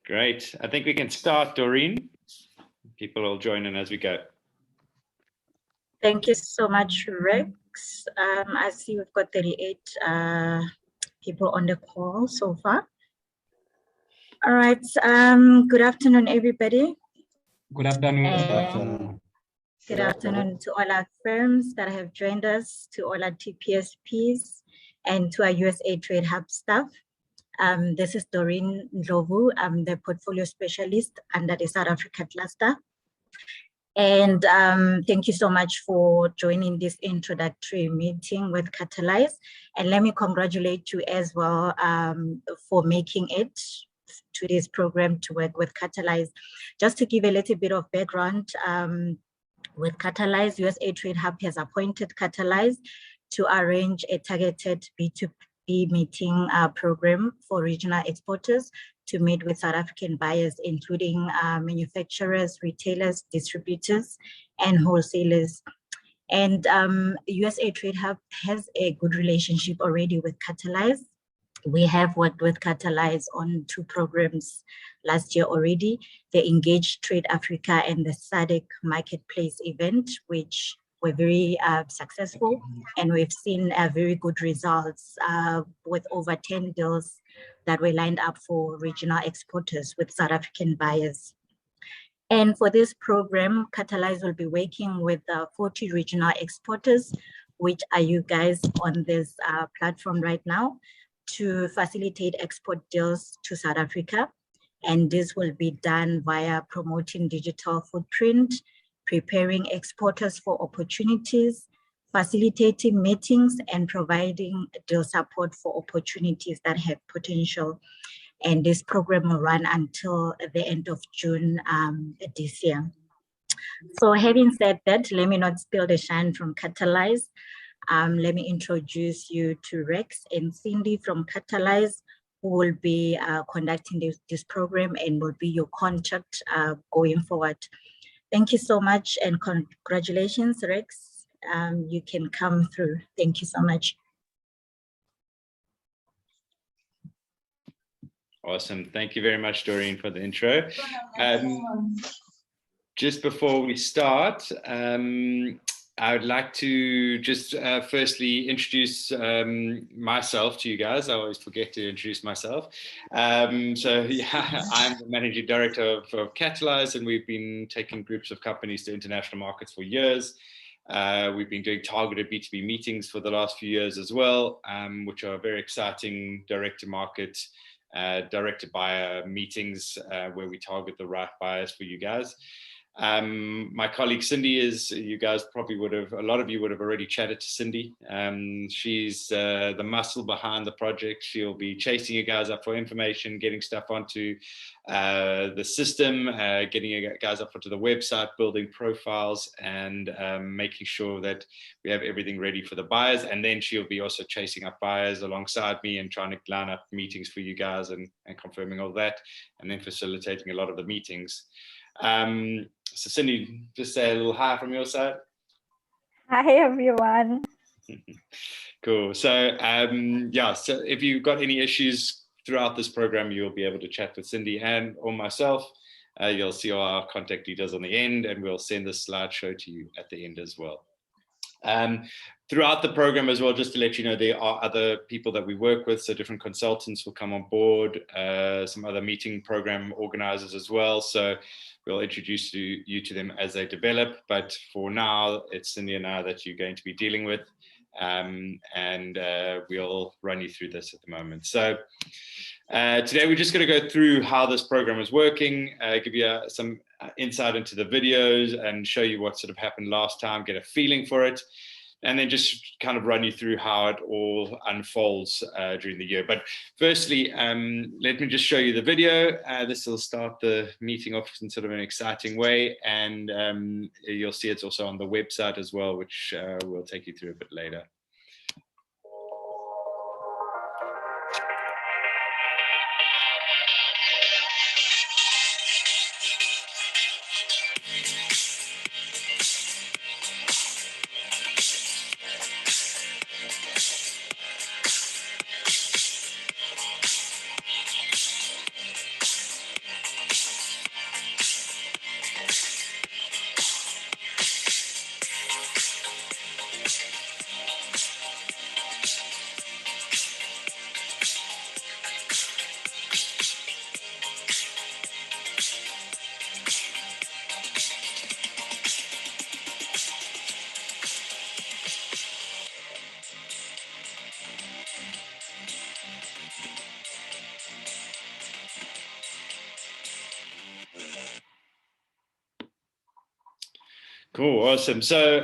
Great. I think we can start, Doreen. People will join in as we go. Thank you so much, Rex. I see we've got 38 people on the call so far. All right. Good afternoon, everybody. Good afternoon. Good afternoon to all our firms that have joined us, to all our TPSPs, and to our USA Trade Hub staff. This is Doreen Ndlovu. I'm the portfolio specialist under the South Africa cluster. And thank you so much for joining this introductory meeting with Catalyze. And let me congratulate you as well for making it to this program to work with Catalyze. Just to give a little bit of background, with Catalyze, USA Trade Hub has appointed Catalyze to arrange a targeted B2B meeting program for regional exporters to meet with South African buyers, including manufacturers, retailers, distributors, and wholesalers. And USA Trade Hub has a good relationship already with Catalyze. We have worked with Catalyze on 2 programs last year already, the Engage Trade Africa and the SADC Marketplace event, which were very successful, and we've seen very good results with over 10 deals that were lined up for regional exporters with South African buyers. And for this program, Catalyze will be working with 40 regional exporters, which are you guys on this platform right now, to facilitate export deals to South Africa. And this will be done via promoting digital footprint, preparing exporters for opportunities, facilitating meetings, and providing deal support for opportunities that have potential. And this program will run until the end of June this year. So having said that, let me not spill the shine from Catalyze. Let me introduce you to Rex and Cindy from Catalyze, who will be conducting this program and will be your contact going forward. Thank you so much and congratulations, Rex. You can come through. Thank you so much. Awesome. Thank you very much, Doreen, for the intro. Just before we start, I would like to just firstly introduce myself to you guys. I always forget to introduce myself. So yeah, I'm the managing director of Catalyze, and we've been taking groups of companies to international markets for years. We've been doing targeted B2B meetings for the last few years as well, which are very exciting direct-to-market, direct-to-buyer meetings where we target the right buyers for you guys. My colleague Cindy you guys probably would have, a lot of you would have already chatted to Cindy. She's the muscle behind the project. She'll be chasing you guys up for information, getting stuff onto the system, getting you guys up onto the website, building profiles, and making sure that we have everything ready for the buyers. And then she'll be also chasing up buyers alongside me and trying to line up meetings for you guys and confirming all that, and then facilitating a lot of the meetings. So Cindy, just say a little hi from your side. Hi, everyone. Cool. So yeah, so if you've got any issues throughout this program, you'll be able to chat with Cindy and or myself. You'll see all our contact details on the end, and we'll send this slideshow to you at the end as well. Throughout the program as well, just to let you know, there are other people that we work with, so different consultants will come on board, some other meeting program organizers as well. So we'll introduce you to them as they develop, but for now, it's Cindy and I that you're going to be dealing with, and we'll run you through this at the moment. So today we're just going to go through how this program is working, give you some insight into the videos and show you what sort of happened last time, get a feeling for it, and then just kind of run you through how it all unfolds during the year. But firstly, let me just show you the video. This will start the meeting off in sort of an exciting way, and you'll see it's also on the website as well, which we'll take you through a bit later. Cool, awesome. So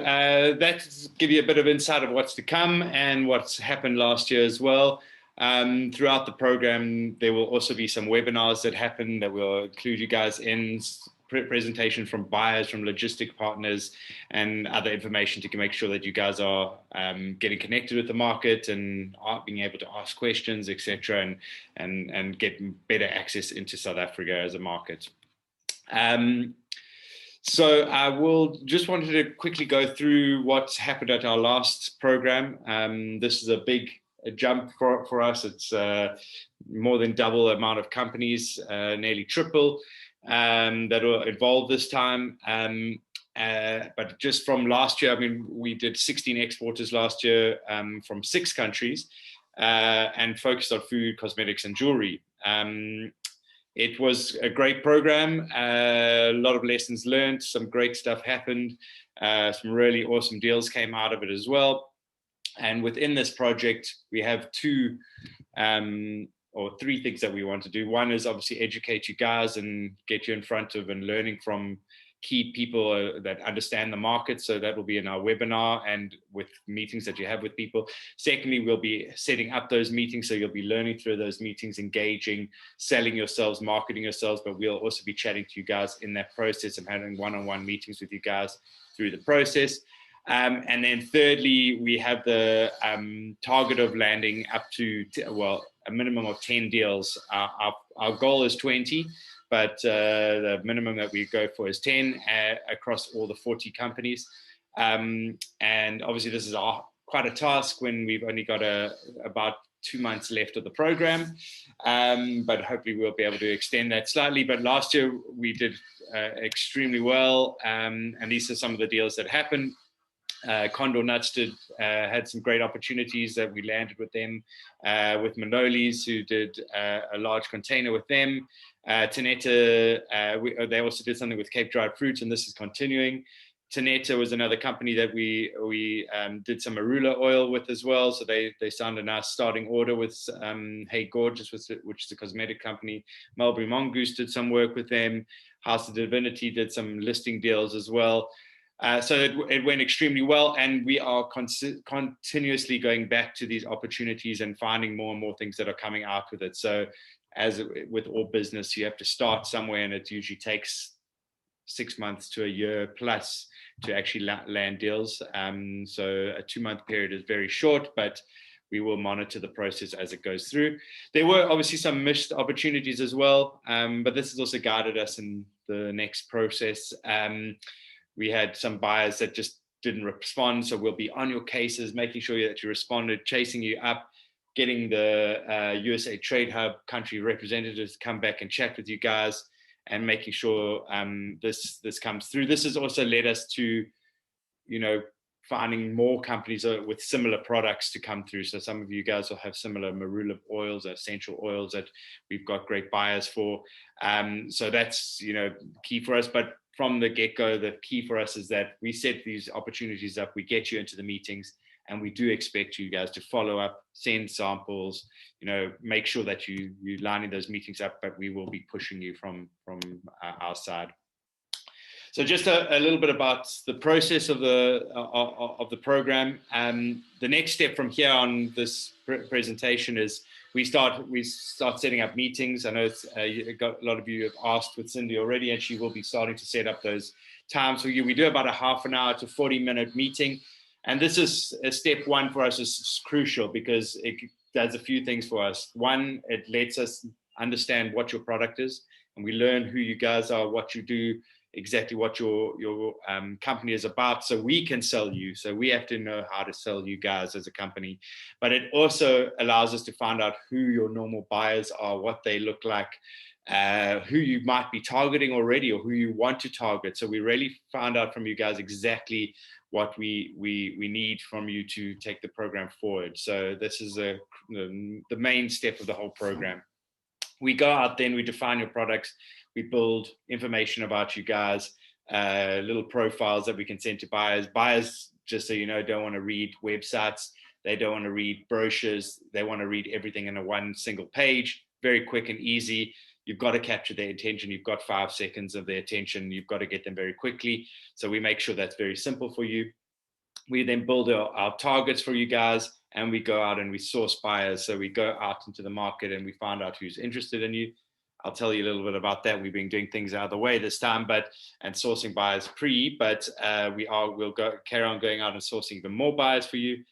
that's give you a bit of insight of what's to come and what's happened last year as well. Throughout the program, there will also be some webinars that happen that will include you guys in presentation from buyers, from logistic partners, and other information to make sure that you guys are getting connected with the market and are being able to ask questions, etc., and get better access into South Africa as a market. So I will just wanted to quickly go through what's happened at our last program. This is a big jump for us. It's more than double the amount of companies, nearly triple, that were involved this time. But just from last year, I mean, we did 16 exporters last year from 6 countries and focused on food, cosmetics, and jewelry. It was a great program, a lot of lessons learned, some great stuff happened, some really awesome deals came out of it as well. And within this project, we have 2 or 3 things that we want to do. One is obviously educate you guys and get you in front of and learning from key people that understand the market. So that will be in our webinar and with meetings that you have with people. Secondly, we'll be setting up those meetings. So you'll be learning through those meetings, engaging, selling yourselves, marketing yourselves, but we'll also be chatting to you guys in that process and having one-on-one meetings with you guys through the process. And then thirdly, we have the target of landing up to, a minimum of 10 deals. Our goal is 20. But the minimum that we go for is 10 across all the 40 companies. And obviously this is quite a task when we've only got about 2 months left of the program. But hopefully we'll be able to extend that slightly. But last year we did extremely well. And these are some of the deals that happened. Condor Nuts had some great opportunities that we landed with them, with Manolis, who did a large container with them. Teneta, they also did something with Cape Dried Fruit, and this is continuing. Teneta was another company that we did some marula oil with as well. So they signed a nice starting order with Hey Gorgeous, which is a cosmetic company. Mulberry Mongoose did some work with them. House of Divinity did some listing deals as well. So it went extremely well, and we are continuously going back to these opportunities and finding more and more things that are coming out with it. So as with all business, you have to start somewhere, and it usually takes 6 months to a year plus to actually land deals. So a 2-month period is very short, but we will monitor the process as it goes through. There were obviously some missed opportunities as well, but this has also guided us in the next process. We had some buyers that just didn't respond. So we'll be on your cases, making sure that you responded, chasing you up, getting the USA Trade Hub country representatives to come back and chat with you guys, and making sure this comes through. This has also led us to, finding more companies with similar products to come through. So some of you guys will have similar marula oils, essential oils that we've got great buyers for. So that's, key for us. But from the get-go, the key for us is that we set these opportunities up, we get you into the meetings, and we do expect you guys to follow up, send samples, make sure that you're lining those meetings up, but we will be pushing you from our side. So just a little bit about the process of the program. The next step from here on this presentation is we start setting up meetings. I know a lot of you have asked with Cindy already, and she will be starting to set up those times for you. We do about a half an hour to 40-minute meeting. And this is step 1 for us is crucial because it does a few things for us. One, it lets us understand what your product is, and we learn who you guys are, what you do, exactly what your company is about, so we can sell you. So we have to know how to sell you guys as a company. But it also allows us to find out who your normal buyers are, what they look like, who you might be targeting already or who you want to target. So we really found out from you guys exactly what we need from you to take the program forward. So this is the main step of the whole program. We go out, then we define your products, we build information about you guys, little profiles that we can send to buyers. Buyers, just so you know, don't want to read websites. They don't want to read brochures. They want to read everything in one single page, very quick and easy. you've got to capture their attention. You've got 5 seconds of their attention. You've got to get them very quickly. So we make sure that's very simple for you. We then build our targets for you guys, and we go out and we source buyers. So we go out into the market and we find out who's interested in you. I'll tell you a little bit about that. We've been doing things the other way this time, and sourcing buyers but we'll carry on going out and sourcing even more buyers for you.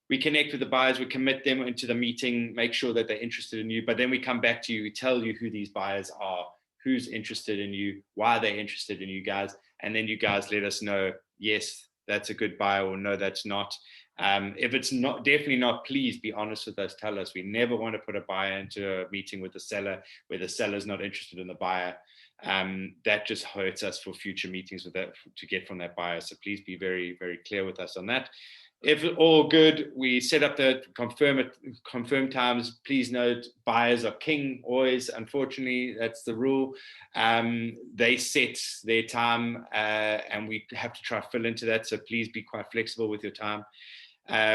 We connect with the buyers, we commit them into the meeting, make sure that they're interested in you, but then we come back to you, we tell you who these buyers are, who's interested in you, why they're interested in you guys, and then you guys let us know, yes, that's a good buyer, or no, that's not. If it's not, definitely not, please be honest with us, tell us. We never want to put a buyer into a meeting with the seller where the seller's not interested in the buyer. That just hurts us for future meetings with that to get from that buyer. So please be very, very clear with us on that. If all good, we set up the confirm times. Please note, buyers are king always. Unfortunately, that's the rule. They set their time, and we have to try to fill into that. So please be quite flexible with your time.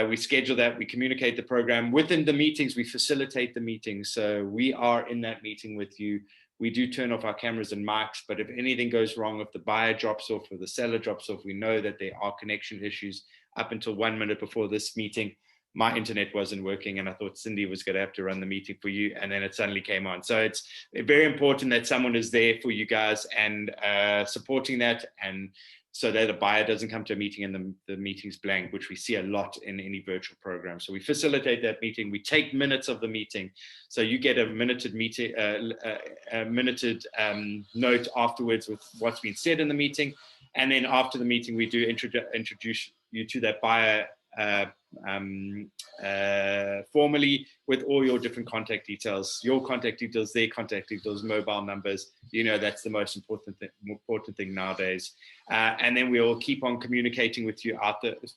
We schedule that. We communicate the program within the meetings. We facilitate the meetings. So we are in that meeting with you. We do turn off our cameras and mics, but if anything goes wrong, if the buyer drops off or the seller drops off, we know that there are connection issues. Up until 1 minute before this meeting, my internet wasn't working, and I thought Cindy was going to have to run the meeting for you, and then it suddenly came on. So it's very important that someone is there for you guys and supporting that, and so that a buyer doesn't come to a meeting and the meeting's blank, which we see a lot in any virtual program. So we facilitate that meeting. We take minutes of the meeting, so you get a minuted meeting, note afterwards with what's been said in the meeting, and then after the meeting, we do introduce you to that buyer formally with all your different contact details, your contact details, their contact details, mobile numbers. You know, that's the most important thing nowadays. And then we'll keep on communicating with you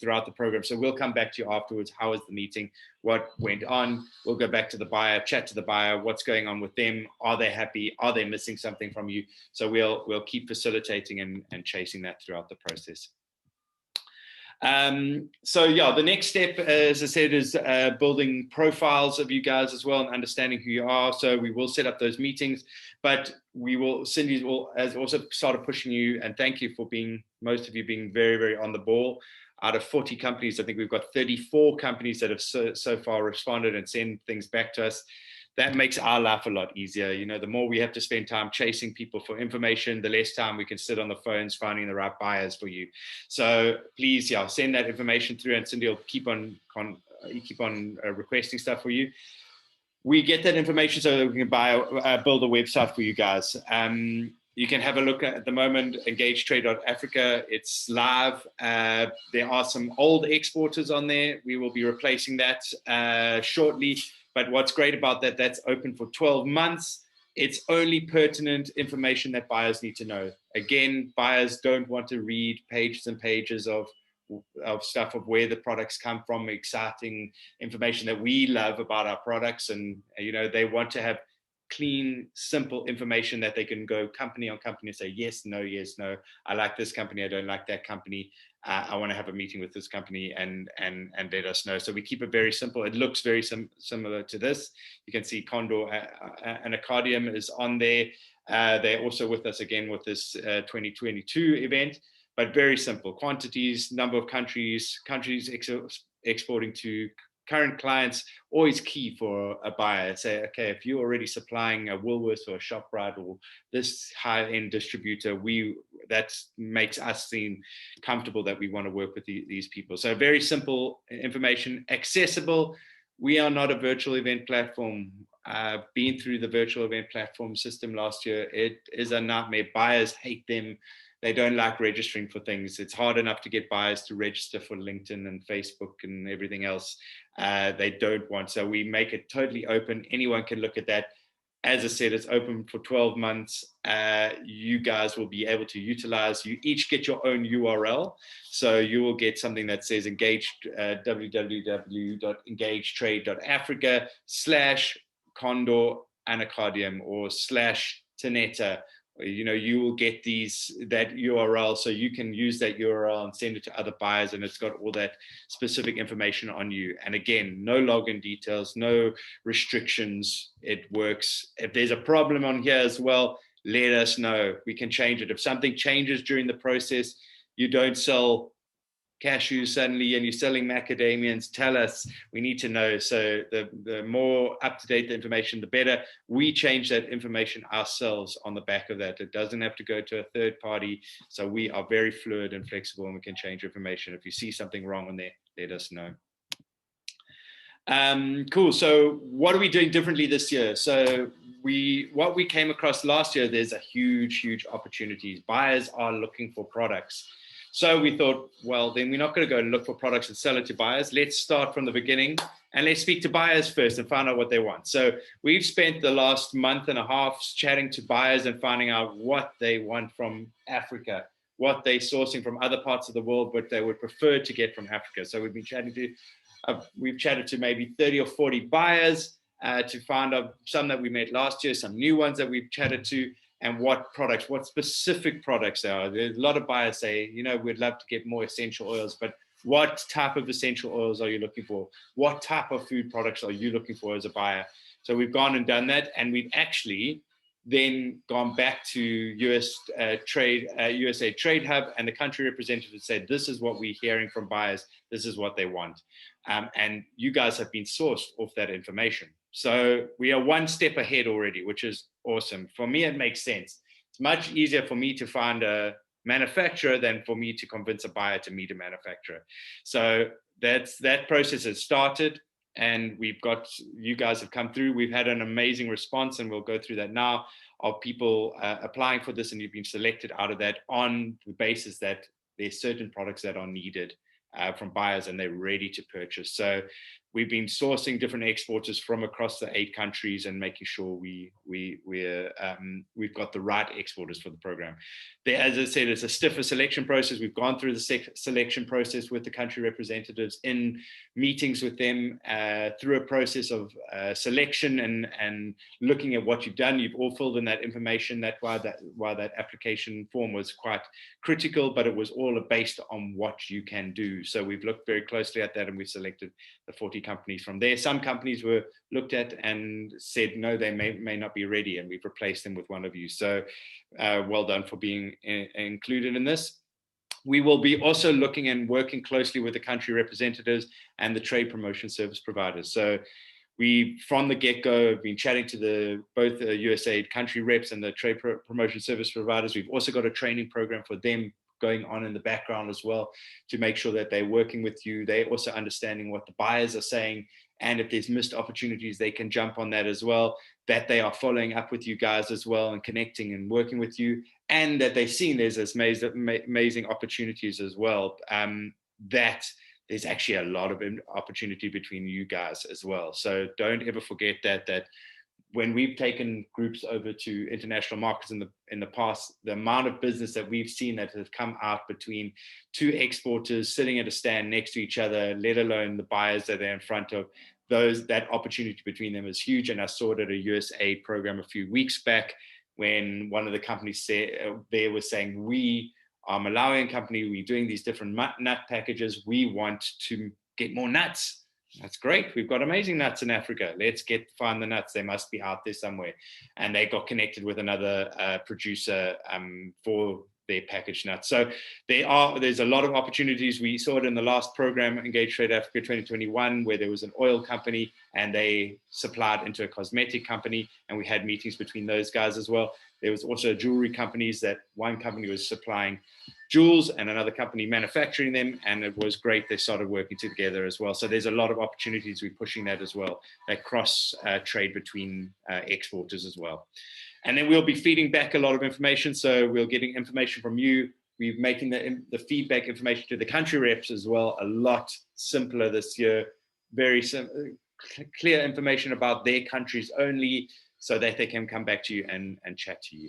throughout the program. So we'll come back to you afterwards. How was the meeting? What went on? We'll go back to the buyer, chat to the buyer. What's going on with them? Are they happy? Are they missing something from you? So we'll keep facilitating and chasing that throughout the process. So yeah, the next step, as I said, is building profiles of you guys as well and understanding who you are. So we will set up those meetings, but Cindy has also started pushing you, and thank you for most of you being very, very on the ball. Out of 40 companies, I think we've got 34 companies that have so far responded and sent things back to us. That makes our life a lot easier. You know, the more we have to spend time chasing people for information, the less time we can sit on the phones finding the right buyers for you. So please, send that information through, and Cindy will keep on requesting stuff for you. We get that information so that we can build a website for you guys. You can have a look at the moment, EngageTrade.Africa. It's live. There are some old exporters on there. We will be replacing that shortly. But what's great about that, that's open for 12 months. It's only pertinent information that buyers need to know. Again, buyers don't want to read pages and pages of stuff of where the products come from, exciting information that we love about our products. And, you know, they want to have clean, simple information that they can go company on company and say, yes, no, I like this company, I don't like that company. I want to have a meeting with this company and let us know. So we keep it very simple. It looks very similar to this. You can see Condor and Acadium is on there. They're also with us again with this 2022 event, but very simple. Quantities, number of countries exporting to current clients, always key for a buyer. Say, okay, if you're already supplying a Woolworths or a ShopRite or this high-end distributor, that makes us seem comfortable that we want to work with these people. So very simple information, accessible. We are not a virtual event platform. Been through the virtual event platform system last year. It is a nightmare. Buyers hate them. They don't like registering for things. It's hard enough to get buyers to register for LinkedIn and Facebook and everything else. They don't want. So we make it totally open. Anyone can look at that. As I said, it's open for 12 months. You guys will be able to utilize. You each get your own URL. So you will get something that says www.engagetrade.africa/Condor and Acadium or /Tanetta you will get that URL, so you can use that URL and send it to other buyers, and it's got all that specific information on you. And again, no login details, no restrictions. It works. If there's a problem on here as well, let us know. We can change it. If something changes during the process, you don't sell cashews suddenly and you're selling macadamians, tell us. We need to know. So the more up-to-date the information, the better. We change that information ourselves on the back of that. It doesn't have to go to a third party. So we are very fluid and flexible, and we can change information. If you see something wrong on there, let us know. Cool. So what are we doing differently this year? So what we came across last year, there's a huge opportunities. Buyers are looking for products. So we thought, well, then we're not going to go and look for products and sell it to buyers. Let's start from the beginning and let's speak to buyers first and find out what they want. So we've spent the last month and a half chatting to buyers and finding out what they want from Africa, what they're sourcing from other parts of the world, but they would prefer to get from Africa. So we've chatted to maybe 30 or 40 buyers to find out some that we met last year, some new ones that we've chatted to, and what specific products there are. There's a lot of buyers say, we'd love to get more essential oils, but what type of essential oils are you looking for? What type of food products are you looking for as a buyer? So we've gone and done that, and we've actually then gone back to USA Trade Hub, and the country representative said, this is what we're hearing from buyers. This is what they want. And you guys have been sourced off that information. So we are one step ahead already, which is awesome. For me, it makes sense. It's much easier for me to find a manufacturer than for me to convince a buyer to meet a manufacturer. So that process has started, and you guys have come through. We've had an amazing response, and we'll go through that now, of people applying for this, and you've been selected out of that on the basis that there's certain products that are needed from buyers and they're ready to purchase. So we've been sourcing different exporters from across the 8 countries and making sure we've got the right exporters for the program. As I said, it's a stiffer selection process. We've gone through the selection process with the country representatives, in meetings with them, through a process of selection and looking at what you've done. You've all filled in that information. That's why that application form was quite critical, but it was all based on what you can do. So we've looked very closely at that, and we've selected the 40 companies from there. Some companies were looked at and said, no, they may not be ready, and we've replaced them with one of you. So well done for being included in this. We will be also looking and working closely with the country representatives and the trade promotion service providers. So we, from the get-go, have been chatting to both the USAID country reps and the trade promotion service providers. We've also got a training program for them going on in the background as well, to make sure that they're working with you. They're also understanding what the buyers are saying, and if there's missed opportunities, they can jump on that as well, that they are following up with you guys as well and connecting and working with you, and that they've seen there's this amazing opportunities as well, that there's actually a lot of opportunity between you guys as well. So don't ever forget that when we've taken groups over to international markets in the past, the amount of business that we've seen that has come out between 2 exporters sitting at a stand next to each other, let alone the buyers that they're in front of, that opportunity between them is huge. And I saw it at a USAID program a few weeks back, when one of the companies they were saying, we are a Malawian company, we're doing these different nut packages, we want to get more nuts. That's great. We've got amazing nuts in Africa. Let's find the nuts. They must be out there somewhere. And they got connected with another producer for their packaged nuts. So there's a lot of opportunities. We saw it in the last program, Engage Trade Africa 2021, where there was an oil company and they supplied into a cosmetic company, and we had meetings between those guys as well. There was also jewelry companies, that one company was supplying jewels and another company manufacturing them, and it was great. They started working together as well. So there's a lot of opportunities. We're pushing that as well, that cross trade between exporters as well. And then we'll be feeding back a lot of information. So we're getting information from you. We're making the feedback information to the country reps as well a lot simpler this year. Very clear information about their countries only, so that they can come back to you and chat to you.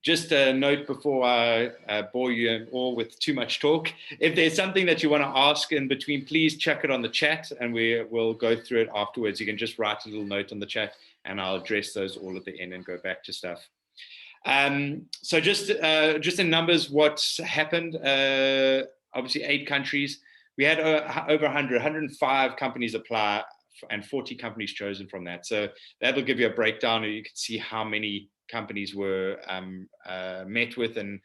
Just a note before I bore you all with too much talk. If there's something that you want to ask in between, please chuck it on the chat, and we'll go through it afterwards. You can just write a little note on the chat, and I'll address those all at the end and go back to stuff. So just in numbers, what's happened, obviously 8 countries. We had over 105 companies apply and 40 companies chosen from that. So that'll give you a breakdown, and you can see how many companies were met with and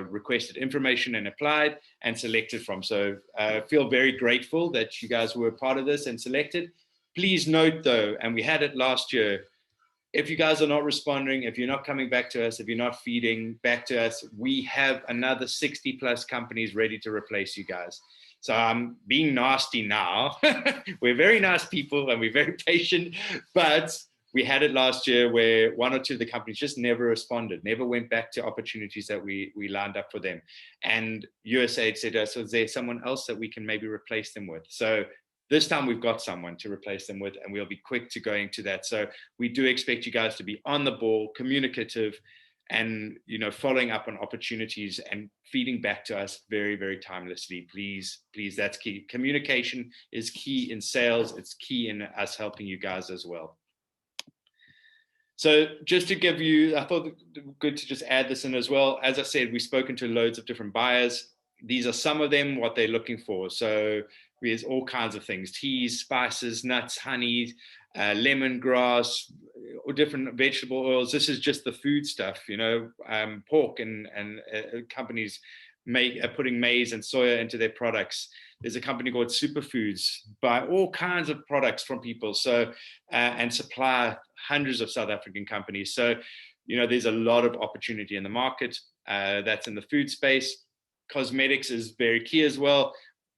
requested information and applied and selected from. So I feel very grateful that you guys were part of this and selected. Please note though, and we had it last year, if you guys are not responding, if you're not coming back to us, if you're not feeding back to us, we have another 60 plus companies ready to replace you guys. So I'm being nasty now. We're very nice people and we're very patient, but we had it last year where 1 or 2 of the companies just never responded, never went back to opportunities that we lined up for them. And USAID said to us, is there someone else that we can maybe replace them with? So this time we've got someone to replace them with, and we'll be quick to going to that. So we do expect you guys to be on the ball, communicative, and following up on opportunities and feeding back to us very, very timelessly. Please, that's key. Communication is key in sales. It's key in us helping you guys as well. So just to give you, I thought good to just add this in as well. As I said, we've spoken to loads of different buyers. These are some of them, what they're looking for. So there's all kinds of things: teas, spices, nuts, honey, lemongrass, or different vegetable oils. This is just the food stuff, pork and companies putting maize and soya into their products. There's a company called Superfoods, buy all kinds of products from people. So, and supply hundreds of South African companies. So, there's a lot of opportunity in the market. That's in the food space. Cosmetics is very key as well.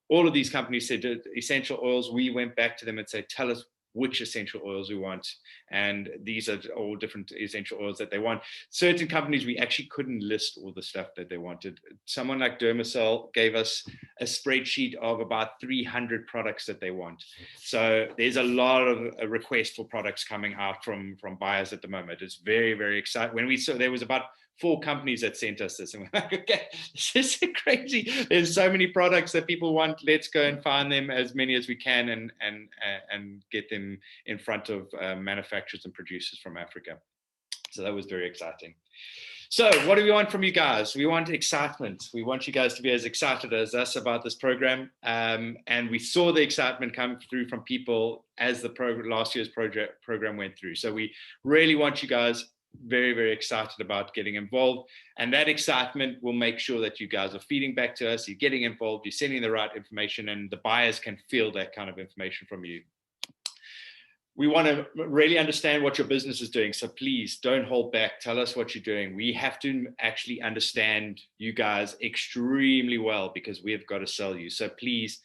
All of these companies said essential oils. We went back to them and said, tell us which essential oils we want. And these are all different essential oils that they want. Certain companies, we actually couldn't list all the stuff that they wanted. Someone like Dermacell gave us a spreadsheet of about 300 products that they want. So there's a lot of requests for products coming out from buyers at the moment. It's very, very exciting. When we saw, there was about 4 companies that sent us this, and we're like, okay, this is crazy. There's so many products that people want. Let's go and find them, as many as we can, and get them in front of manufacturers and producers from Africa. So that was very exciting. So what do we want from you guys? We want excitement. We want you guys to be as excited as us about this program. And we saw the excitement come through from people as the last year's program went through. So we really want you guys very, very excited about getting involved, and that excitement will make sure that you guys are feeding back to us, you're getting involved, you're sending the right information, and the buyers can feel that kind of information from you. We want to really understand what your business is doing, so please don't hold back. Tell us what you're doing. We have to actually understand you guys extremely well, because we have got to sell you. So please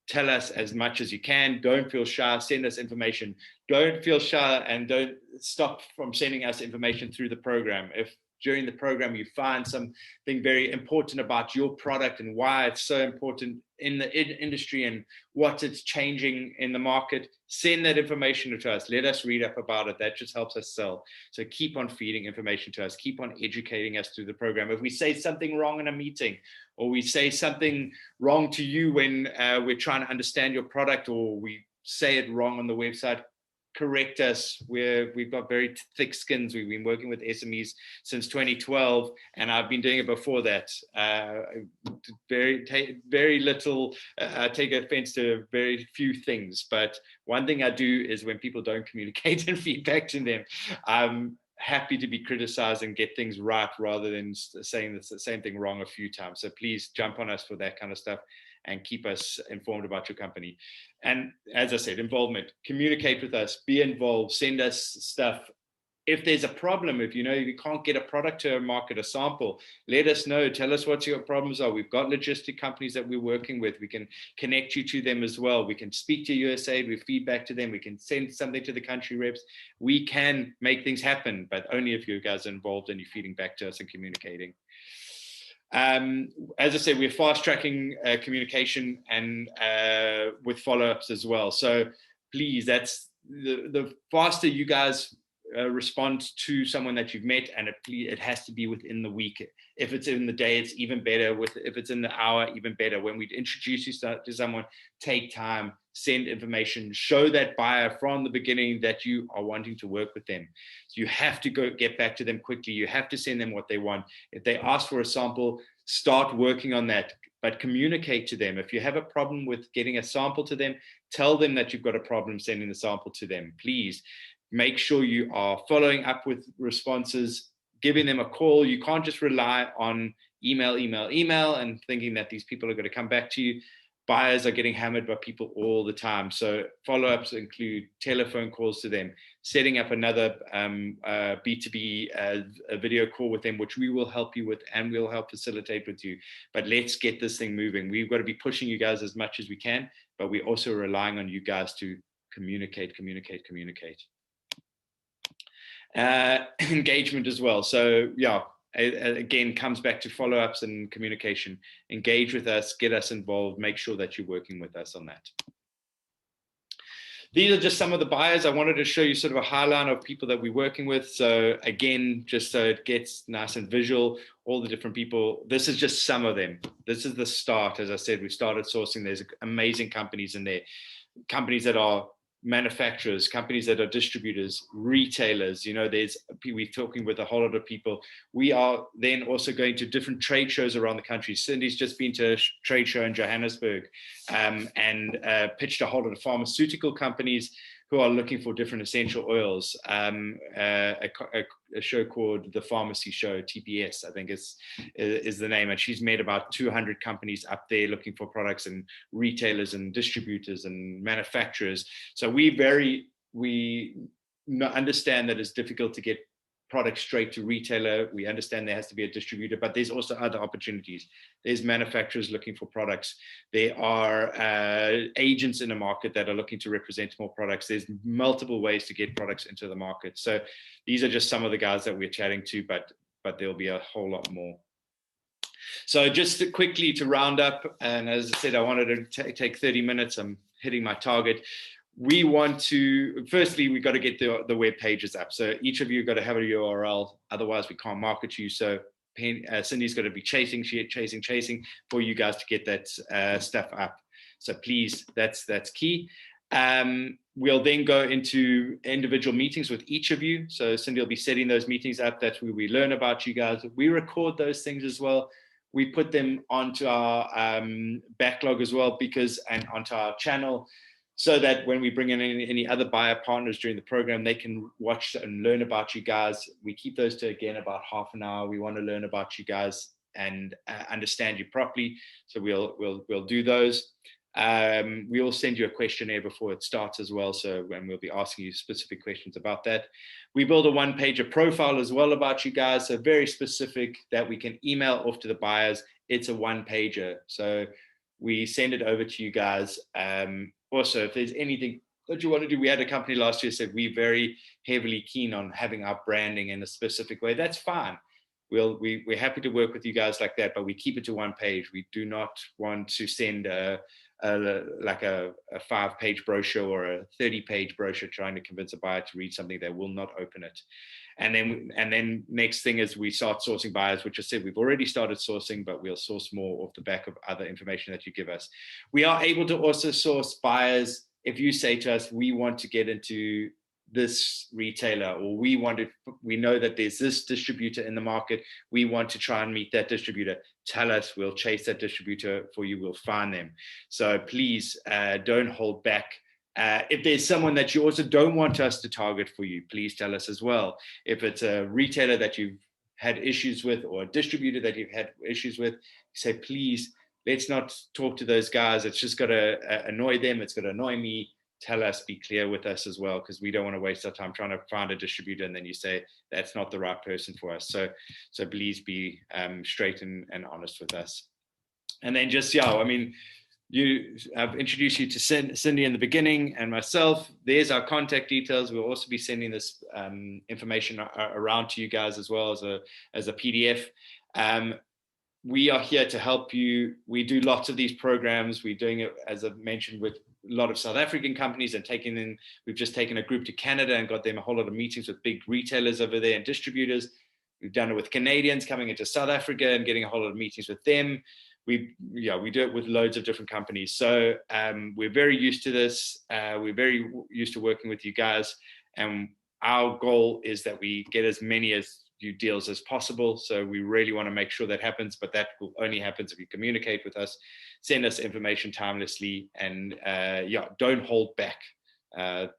tell us as much as you can. Don't feel shy. Send us information. Don't feel shy, and don't stop from sending us information through the program. If during the program you find something very important about your product and why it's so important in the industry and what it's changing in the market, send that information to us. Let us read up about it. That just helps us sell. So keep on feeding information to us. Keep on educating us through the program. If we say something wrong in a meeting, or we say something wrong to you when we're trying to understand your product, or we say it wrong on the website, correct us. We've got very thick skins. We've been working with SMEs since 2012, and I've been doing it before that. Very little. I take offense to very few things, but one thing I do is when people don't communicate and feedback to them, I'm happy to be criticized and get things right rather than saying the same thing wrong a few times. So please jump on us for that kind of stuff and keep us informed about your company. And as I said, involvement, communicate with us, be involved, send us stuff. If there's a problem, if you can't get a product to a market, a sample, let us know. Tell us what your problems are. We've got logistic companies that we're working with. We can connect you to them as well. We can speak to USAID. We feedback to them. We can send something to the country reps. We can make things happen, but only if you guys are involved and you're feeding back to us and communicating. As I said, we're fast tracking communication and with follow-ups as well. So please, that's the faster you guys respond to someone that you've met, and it has to be within the week. If it's in the day, it's even better. If it's in the hour, even better. When we introduce you to someone, take time, send information, show that buyer from the beginning that you are wanting to work with them. So you have to get back to them quickly. You have to send them what they want. If they ask for a sample, start working on that, but communicate to them. If you have a problem with getting a sample to them, tell them that you've got a problem sending the sample to them. Please make sure you are following up with responses, giving them a call. You can't just rely on email, and thinking that these people are going to come back to you. Buyers are getting hammered by people all the time. So follow-ups include telephone calls to them, setting up another B2B video call with them, which we will help you with and we'll help facilitate with you. But let's get this thing moving. We've got to be pushing you guys as much as we can, but we're also relying on you guys to communicate. Engagement as well. So yeah, again, comes back to follow-ups and communication. Engage with us, get us involved, make sure that you're working with us on that. These are just some of the buyers. I wanted to show you sort of a highline of people that we're working with. So again, just so it gets nice and visual, all the different people. This is just some of them. This is the start. As I said, we started sourcing. There's amazing companies in there. Companies that are manufacturers, companies that are distributors, retailers. We're talking with a whole lot of people. We are then also going to different trade shows around the country. Cindy's just been to a trade show in Johannesburg and pitched a whole lot of pharmaceutical companies who are looking for different essential oils. A show called The Pharmacy Show, TPS, I think is the name. And she's made about 200 companies up there looking for products, and retailers and distributors and manufacturers. So we understand that it's difficult to get products straight to retailer. We understand there has to be a distributor, but there's also other opportunities. There's manufacturers looking for products. There are agents in the market that are looking to represent more products. There's multiple ways to get products into the market. So these are just some of the guys that we're chatting to, but there'll be a whole lot more. So just quickly to round up, and as I said, I wanted to take 30 minutes. I'm hitting my target. We want to, firstly, we've got to get the web pages up. So each of you got to have a URL, otherwise we can't market you. So Cindy's got to be chasing for you guys to get that stuff up. So please, that's key. We'll then go into individual meetings with each of you. So Cindy will be setting those meetings up. That's where we learn about you guys. We record those things as well. We put them onto our backlog as well, and onto our channel, so that when we bring in any other buyer partners during the program, they can watch and learn about you guys. We keep those to, again, about half an hour. We want to learn about you guys and understand you properly. So we'll do those. We will send you a questionnaire before it starts as well. So when we'll be asking you specific questions about that. We build a one-pager profile as well about you guys. So very specific that we can email off to the buyers. It's a one-pager. So we send it over to you guys. Also, if there's anything that you want to do, we had a company last year said we're very heavily keen on having our branding in a specific way. That's fine. We're happy to work with you guys like that, but we keep it to one page. We do not want to send a 5-page brochure or a 30-page brochure trying to convince a buyer to read something. They will not open it. And then next thing is we start sourcing buyers, which I said we've already started sourcing, but we'll source more off the back of other information that you give us. We are able to also source buyers if you say to us, we want to get into this retailer, or we know that there's this distributor in the market, we want to try and meet that distributor. Tell us, we'll chase that distributor for you, we'll find them. So please don't hold back. If there's someone that you also don't want us to target for you, please tell us as well. If it's a retailer that you've had issues with, or a distributor that you've had issues with, say, please, let's not talk to those guys. It's just got to annoy them. It's going to annoy me. Tell us, be clear with us as well, because we don't want to waste our time trying to find a distributor and then you say that's not the right person for us. So please be straight and honest with us. And then just, I've introduced you to Cindy in the beginning and myself. There's our contact details. We'll also be sending this information around to you guys as well as a PDF. We are here to help you. We do lots of these programs. We're doing it, as I've mentioned, with a lot of South African companies, and we've just taken a group to Canada and got them a whole lot of meetings with big retailers over there and distributors. We've done it with Canadians coming into South Africa and getting a whole lot of meetings with them. we do it with loads of different companies. So we're very used to this. We're very used to working with you guys. And our goal is that we get as many deals as possible. So we really want to make sure that happens, but that will only happen if you communicate with us, send us information timelessly, and don't hold back.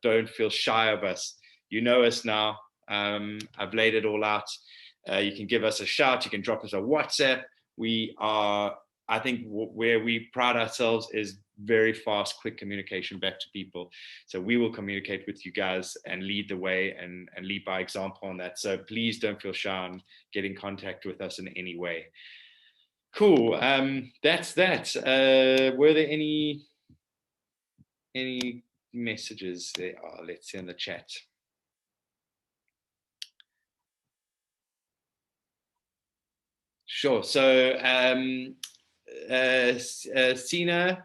Don't feel shy of us. You know us now. I've laid it all out. You can give us a shout. You can drop us a WhatsApp. I think where we pride ourselves is very fast, quick communication back to people. So we will communicate with you guys and lead the way and lead by example on that. So please don't feel shy and get in contact with us in any way. Cool. That's that. Were there any messages? There are. Let's see in the chat. Sure. So Sina,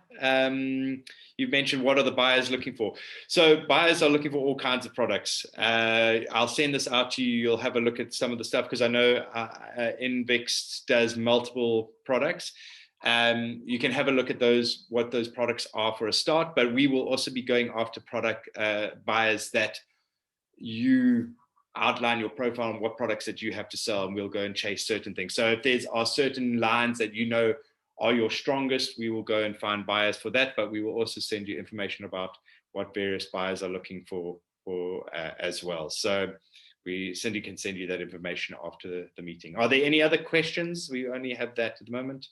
you've mentioned what are the buyers looking for. So buyers are looking for all kinds of products. I'll send this out to you. You'll have a look at some of the stuff because I know Invix does multiple products. You can have a look at what those products are for a start, but we will also be going after product buyers that you outline your profile and what products that you have to sell, and we'll go and chase certain things. So if there are certain lines that you know are your strongest, we will go and find buyers for that, but we will also send you information about what various buyers are looking for as well. So Cindy can send you that information after the meeting. Are there any other questions? We only have that at the moment.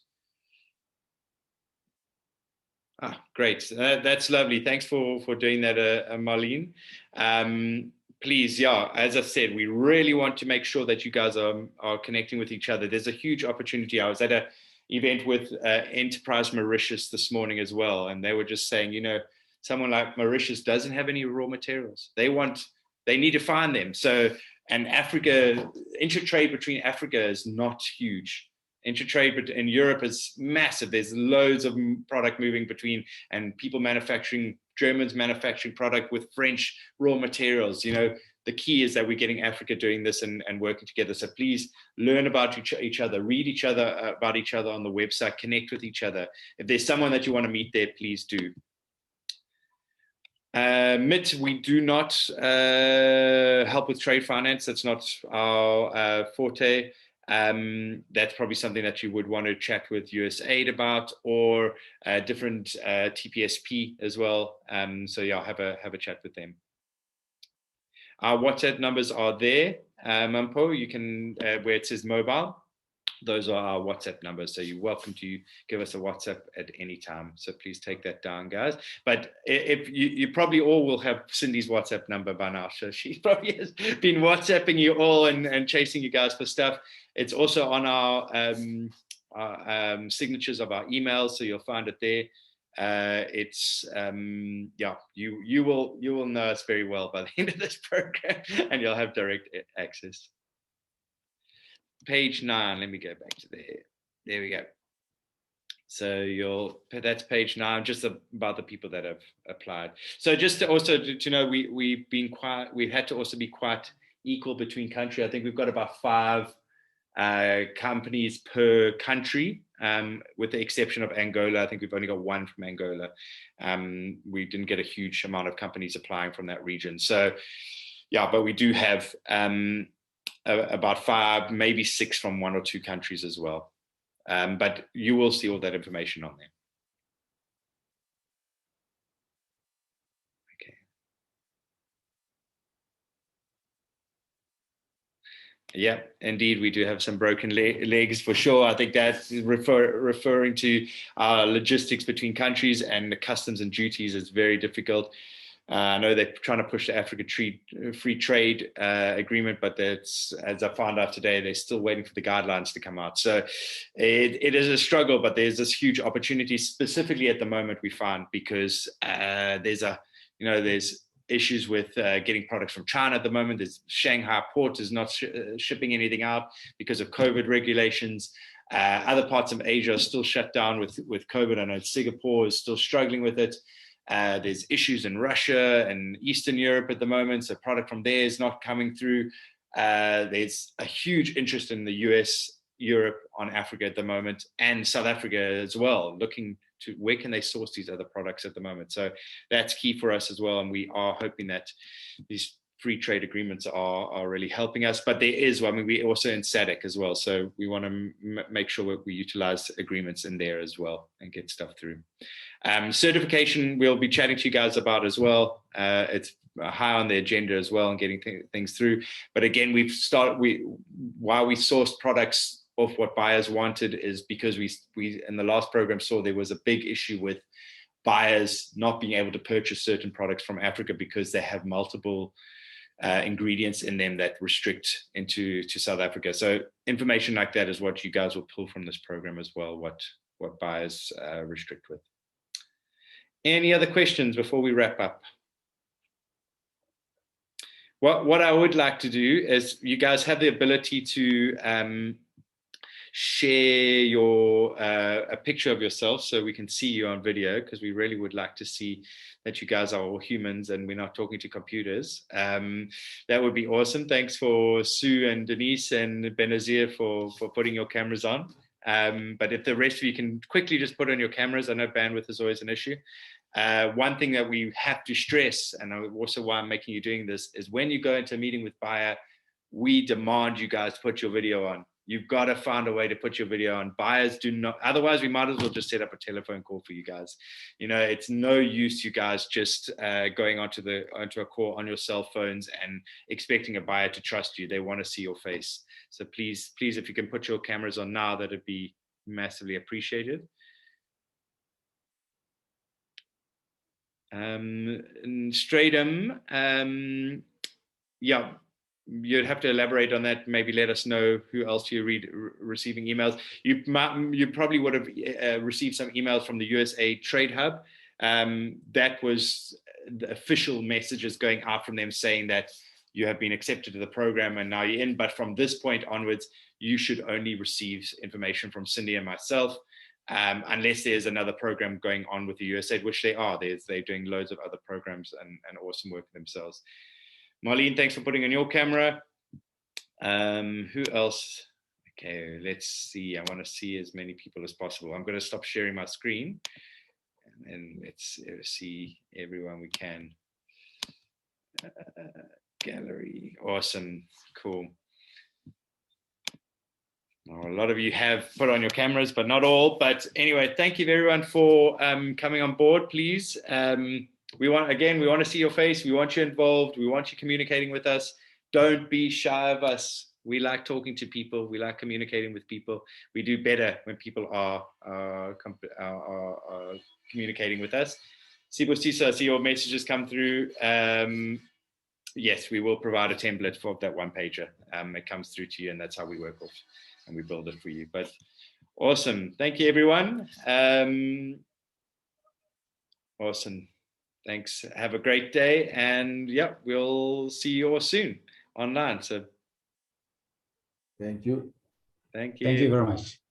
Great. That's lovely. Thanks for doing that, Marlene. Please, as I said, we really want to make sure that you guys are connecting with each other. There's a huge opportunity. I was at an event with Enterprise Mauritius this morning as well, and they were just saying, someone like Mauritius doesn't have any raw materials. They need to find them. So, and Africa, intertrade between Africa is not huge. Intertrade in Europe is massive. There's loads of product moving between, and people manufacturing, Germans manufacturing product with French raw materials. The key is that we're getting Africa doing this and working together. So please learn about each other, read about each other on the website, connect with each other. If there's someone that you want to meet there, please do. MIT, we do not help with trade finance. That's not our forte. That's probably something that you would want to chat with USAID about, or different TPSP as well. So have a chat with them. Our WhatsApp numbers are there. Mampo, you can where it says mobile. Those are our WhatsApp numbers. So you're welcome to give us a WhatsApp at any time. So please take that down, guys. But if you probably all will have Cindy's WhatsApp number by now. So she probably has been WhatsApping you all and chasing you guys for stuff. It's also on our signatures of our emails. So you'll find it there. You will know us very well by the end of this program, and you'll have direct access. Page 9, let me go back to there. There we go. So that's page 9, just about the people that have applied. So just to know, we've had to also be quite equal between country. I think we've got about 5 companies per country, with the exception of Angola. I think we've only got 1 from Angola. We didn't get a huge amount of companies applying from that region. So but we do have about 5, maybe 6 from 1 or 2 countries as well. But you will see all that information on there. Okay. Yeah, indeed, we do have some broken legs for sure. I think that's referring to logistics between countries, and the customs and duties is very difficult. I know they're trying to push the Africa free trade agreement, but that's, as I found out today, they're still waiting for the guidelines to come out. So it is a struggle, but there's this huge opportunity, specifically at the moment we find, because there's issues with getting products from China at the moment. There's Shanghai port is not shipping anything out because of COVID regulations. Other parts of Asia are still shut down with COVID. I know Singapore is still struggling with it. There's issues in Russia and Eastern Europe at the moment, so product from there is not coming through. There's a huge interest in the US Europe on Africa at the moment, and South Africa as well, looking to where can they source these other products at the moment. So that's key for us as well, and we are hoping that these free trade agreements are really helping us. But there is, I mean, we're also in SADC as well, so we want to make sure we utilize agreements in there as well and get stuff through. Certification, we'll be chatting to you guys about as well. It's high on the agenda as well, and getting things through. But again, while we sourced products of what buyers wanted, is because we in the last program saw there was a big issue with buyers not being able to purchase certain products from Africa because they have multiple ingredients in them that restrict to South Africa. So information like that is what you guys will pull from this program as well, what buyers restrict with. Any other questions before we wrap up? What I would like to do is, you guys have the ability to share a picture of yourself so we can see you on video, because we really would like to see that you guys are all humans and we're not talking to computers. That would be awesome. Thanks for Sue and Denise and Benazir for putting your cameras on. But if the rest of you can quickly just put on your cameras, I know bandwidth is always an issue. One thing that we have to stress, and also why I'm making you doing this, is when you go into a meeting with buyer, we demand you guys put your video on. You've got to find a way to put your video on. Buyers do not, otherwise we might as well just set up a telephone call for you guys. You know, it's no use you guys just going onto a call on your cell phones and expecting a buyer to trust you. They want to see your face. So please, if you can put your cameras on now, that'd be massively appreciated. Stratum, yeah, you'd have to elaborate on that. Maybe let us know who else you're receiving emails. You probably would have received some emails from the USA Trade Hub. That was the official messages going out from them saying that you have been accepted to the program and now you're in. But from this point onwards, you should only receive information from Cindy and myself. Unless there's another program going on with the USAID, which they are. They're doing loads of other programs and awesome work themselves. Marlene, thanks for putting on your camera. Who else? Okay, let's see. I want to see as many people as possible. I'm going to stop sharing my screen and let's see everyone we can. Gallery, awesome, cool. A lot of you have put on your cameras, but not all. But anyway, thank you everyone for coming on board. Please, we want to see your face. We want you involved. We want you communicating with us. Don't be shy of us. We like talking to people. We like communicating with people. We do better when people are communicating with us. Sibusiso, I see your messages come through. Yes, we will provide a template for that one pager. It comes through to you, and that's how we work off. And we build it for you. But awesome. Thank you, everyone. Awesome. Thanks. Have a great day. And yeah, we'll see you all soon online. So thank you. Thank you. Thank you very much.